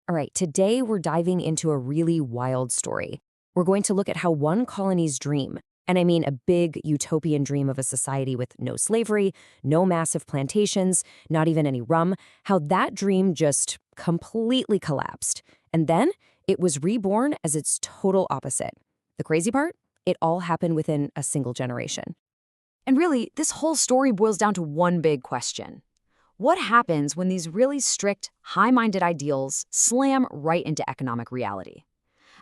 All right, today we're diving into a really wild story. We're going to look at how one colony's dream, and I mean a big utopian dream of a society with no slavery, no massive plantations, not even any rum, how that dream just completely collapsed. And then it was reborn as its total opposite. The crazy part? It all happened within a single generation. And really, this whole story boils down to one big question. What happens when these really strict, high-minded ideals slam right into economic reality?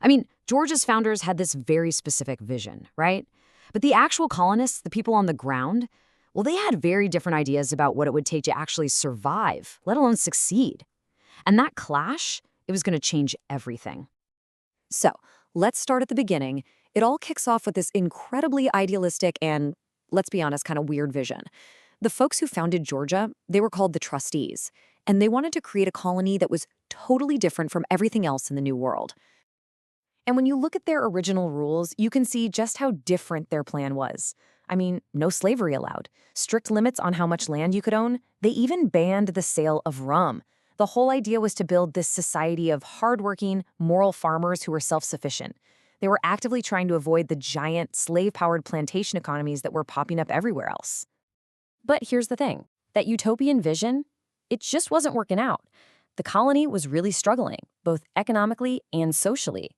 I mean, Georgia's founders had this very specific vision, right? But the actual colonists, the people on the ground, well, they had very different ideas about what it would take to actually survive, let alone succeed. And that clash, it was going to change everything. So, let's start at the beginning. It all kicks off with this incredibly idealistic and, let's be honest, kind of weird vision. The folks who founded Georgia, they were called the Trustees, and they wanted to create a colony that was totally different from everything else in the New World. And when you look at their original rules, you can see just how different their plan was. I mean, no slavery allowed, strict limits on how much land you could own. They even banned the sale of rum. The whole idea was to build this society of hardworking, moral farmers who were self-sufficient. They were actively trying to avoid the giant, slave-powered plantation economies that were popping up everywhere else. But here's the thing. That utopian vision, it just wasn't working out. The colony was really struggling, both economically and socially.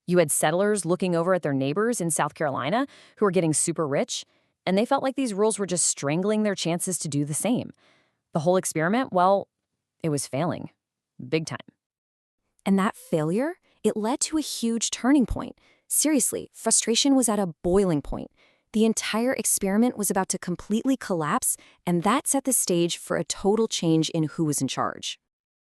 You had settlers looking over at their neighbors in South Carolina who were getting super rich, and they felt like these rules were just strangling their chances to do the same. The whole experiment, well, it was failing. Big time. And that failure, it led to a huge turning point. Seriously, frustration was at a boiling point. The entire experiment was about to completely collapse, and that set the stage for a total change in who was in charge.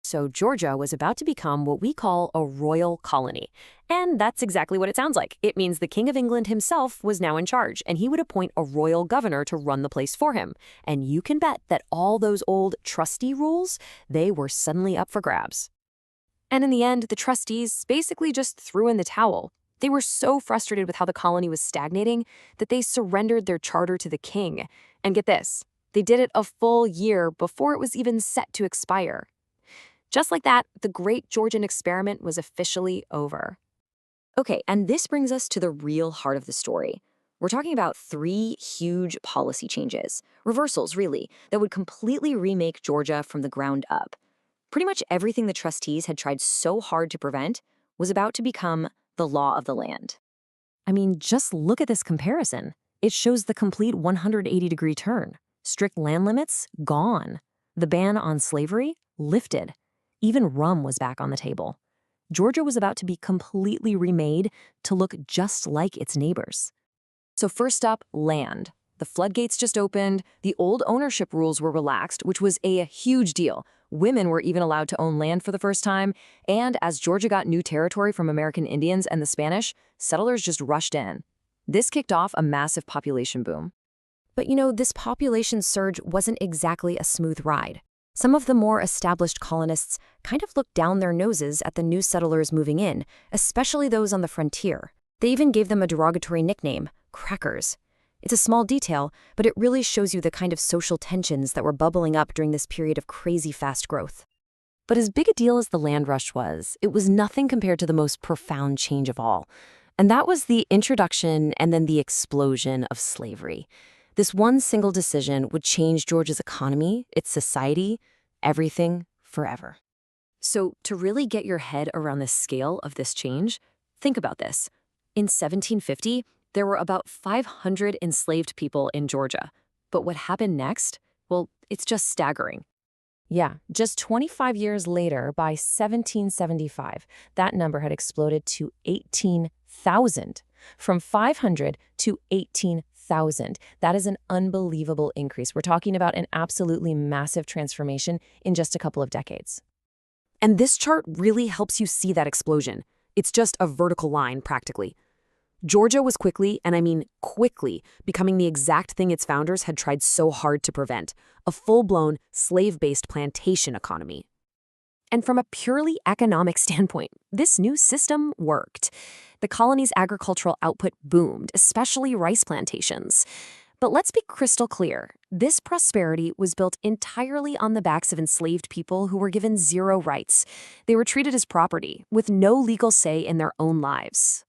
So Georgia was about to become what we call a royal colony. And that's exactly what it sounds like. It means the King of England himself was now in charge, and he would appoint a royal governor to run the place for him. And you can bet that all those old trustee rules, they were suddenly up for grabs. And in the end, the trustees basically just threw in the towel. They were so frustrated with how the colony was stagnating that they surrendered their charter to the king. And get this, they did it a full year before it was even set to expire. Just like that, the great Georgian experiment was officially over. Okay, and this brings us to the real heart of the story. We're talking about three huge policy changes, reversals really, that would completely remake Georgia from the ground up. Pretty much everything the trustees had tried so hard to prevent was about to become the law of the land. I mean, just look at this comparison. It shows the complete 180-degree turn. Strict land limits, gone. The ban on slavery, lifted. Even rum was back on the table. Georgia was about to be completely remade to look just like its neighbors. So first up, land. The floodgates just opened, the old ownership rules were relaxed, which was a huge deal. Women were even allowed to own land for the first time, and as Georgia got new territory from American Indians and the Spanish, settlers just rushed in. This kicked off a massive population boom. But this population surge wasn't exactly a smooth ride. Some of the more established colonists kind of looked down their noses at the new settlers moving in, especially those on the frontier. They even gave them a derogatory nickname, crackers. It's a small detail, but it really shows you the kind of social tensions that were bubbling up during this period of crazy fast growth. But as big a deal as the land rush was, it was nothing compared to the most profound change of all. And that was the introduction and then the explosion of slavery. This one single decision would change Georgia's economy, its society, everything, forever. So to really get your head around the scale of this change, think about this. In 1750, there were about 500 enslaved people in Georgia. But what happened next? Well, it's just staggering. Yeah, just 25 years later, by 1775, that number had exploded to 18,000. From 500 to 18,000. That is an unbelievable increase. We're talking about an absolutely massive transformation in just a couple of decades. And this chart really helps you see that explosion. It's just a vertical line, practically. Georgia was quickly, and I mean quickly, becoming the exact thing its founders had tried so hard to prevent, a full-blown, slave-based plantation economy. And from a purely economic standpoint, this new system worked. The colony's agricultural output boomed, especially rice plantations. But let's be crystal clear. This prosperity was built entirely on the backs of enslaved people who were given zero rights. They were treated as property, with no legal say in their own lives.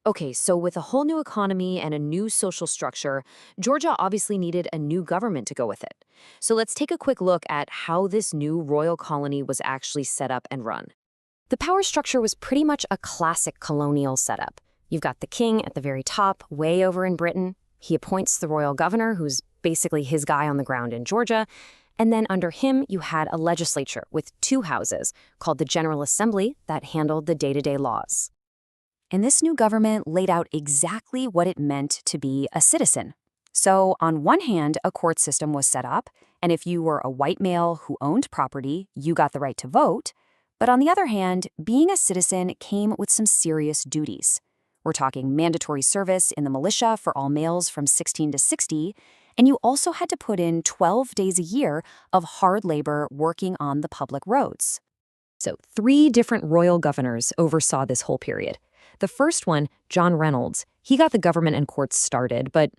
Okay, so with a whole new economy and a new social structure, Georgia obviously needed a new government to go with it. So let's take a quick look at how this new royal colony was actually set up and run. The power structure was pretty much a classic colonial setup. You've got the king at the very top, way over in Britain. He appoints the royal governor, who's basically his guy on the ground in Georgia. And then under him, you had a legislature with two houses called the General Assembly that handled the day-to-day laws. And this new government laid out exactly what it meant to be a citizen. So on one hand, a court system was set up, and if you were a white male who owned property, you got the right to vote. But on the other hand, being a citizen came with some serious duties. We're talking mandatory service in the militia for all males from 16 to 60, and you also had to put in 12 days a year of hard labor working on the public roads. So 3 different royal governors oversaw this whole period. The first one, John Reynolds, he got the government and courts started, but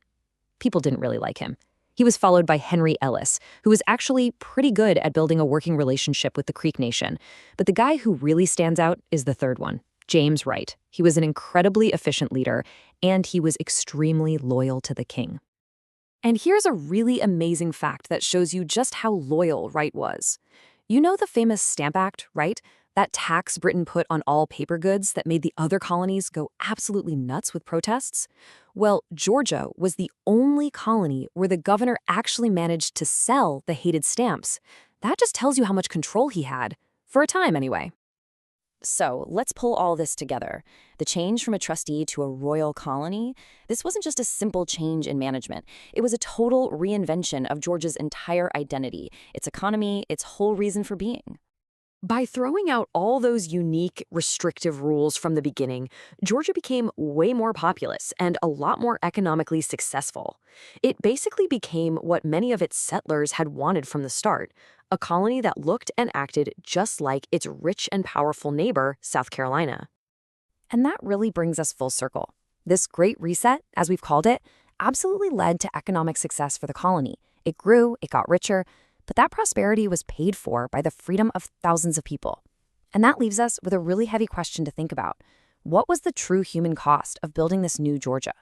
people didn't really like him. He was followed by Henry Ellis, who was actually pretty good at building a working relationship with the Creek Nation. But the guy who really stands out is the third one, James Wright. He was an incredibly efficient leader, and he was extremely loyal to the king. And here's a really amazing fact that shows you just how loyal Wright was. You know the famous Stamp Act, right? That tax Britain put on all paper goods that made the other colonies go absolutely nuts with protests? Well, Georgia was the only colony where the governor actually managed to sell the hated stamps. That just tells you how much control he had, for a time anyway. So let's pull all this together. The change from a trustee to a royal colony, this wasn't just a simple change in management. It was a total reinvention of Georgia's entire identity, its economy, its whole reason for being. By throwing out all those unique, restrictive rules from the beginning, Georgia became way more populous and a lot more economically successful. It basically became what many of its settlers had wanted from the start, a colony that looked and acted just like its rich and powerful neighbor, South Carolina. And that really brings us full circle. This Great Reset, as we've called it, absolutely led to economic success for the colony. It grew, it got richer, but that prosperity was paid for by the freedom of thousands of people. And that leaves us with a really heavy question to think about. What was the true human cost of building this new Georgia?